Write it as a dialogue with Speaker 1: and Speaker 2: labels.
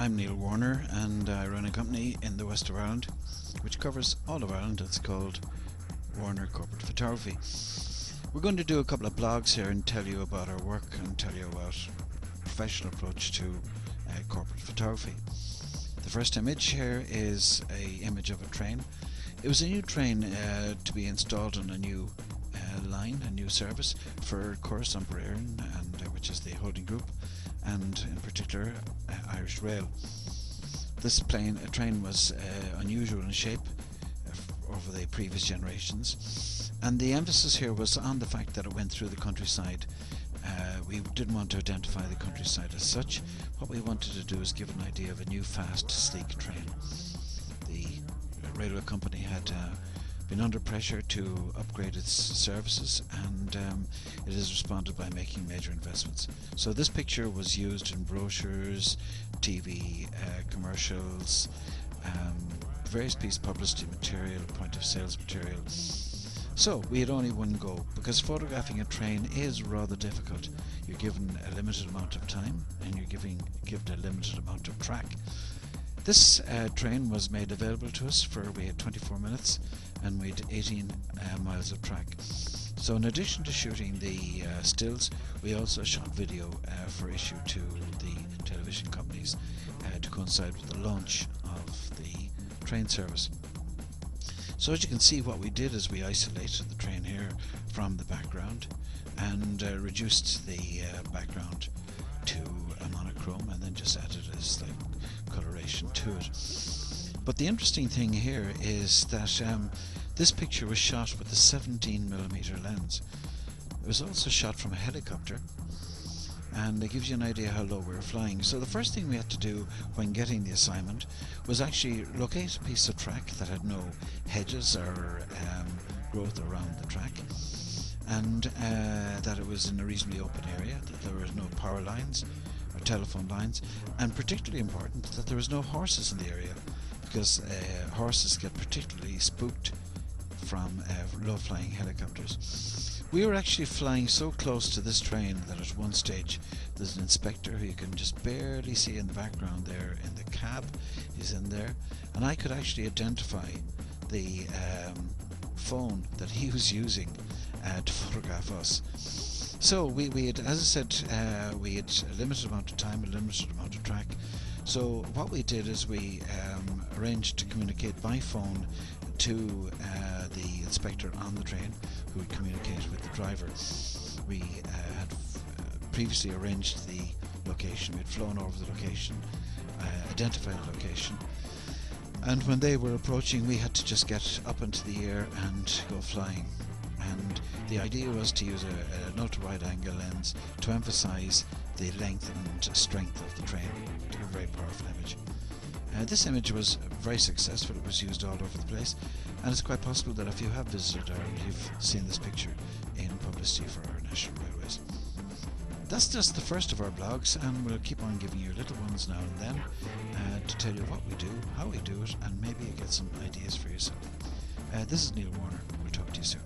Speaker 1: I'm Neil Warner and I run a company in the west of Ireland which covers all of Ireland. It's called Warner Corporate Photography. We're going to do a couple of blogs here and tell you about our work and tell you about a professional approach to corporate photography. The first image here is an image of a train. It was a new train to be installed on a new line, a new service for Chorus on Éireann, and which is the holding group, and in particular Irish Rail. This train was unusual in shape over the previous generations, and the emphasis here was on the fact that it went through the countryside. We didn't want to identify the countryside as such. What we wanted to do is give an idea of a new, fast, sleek train. The railway company had been under pressure to upgrade its services, and it has responded by making major investments. So this picture was used in brochures, TV commercials, various pieces of publicity material, point of sales material. So we had only one go, because photographing a train is rather difficult. You're given a limited amount of time and you're given a limited amount of track. This train was made available to us we had 24 minutes and we had 18 miles of track. So in addition to shooting the stills, we also shot video for issue to the television companies to coincide with the launch of the train service. So as you can see, what we did is we isolated the train here from the background and reduced the background to a monochrome, and then just added a slight coloration to it. But the interesting thing here is that this picture was shot with a 17mm lens. It was also shot from a helicopter, and it gives you an idea how low we were flying. So the first thing we had to do when getting the assignment was actually locate a piece of track that had no hedges or growth around the track, and that it was in a reasonably open area, that there was no power lines or telephone lines, and particularly important that there was no horses in the area, because horses get particularly spooked from low-flying helicopters. We were actually flying so close to this train that at one stage there's an inspector who you can just barely see in the background there in the cab. He's in there, and I could actually identify the phone that he was using to photograph us. So we had, as I said, we had a limited amount of time, a limited amount of track. So what we did is we arranged to communicate by phone to the inspector on the train, who would communicate with the driver. We had previously arranged the location. We had flown over the location, identified the location, and when they were approaching, we had to just get up into the air and go flying. And the idea was to use an ultra-wide angle lens to emphasize the length and strength of the train. To a very powerful image. This image was very successful. It was used all over the place, and it's quite possible that if you have visited Ireland, you've seen this picture in publicity for our national railways. That's just the first of our blogs, and we'll keep on giving you little ones now and then to tell you what we do, how we do it, and maybe you get some ideas for yourself. This is Neil Warner. We'll talk to you soon.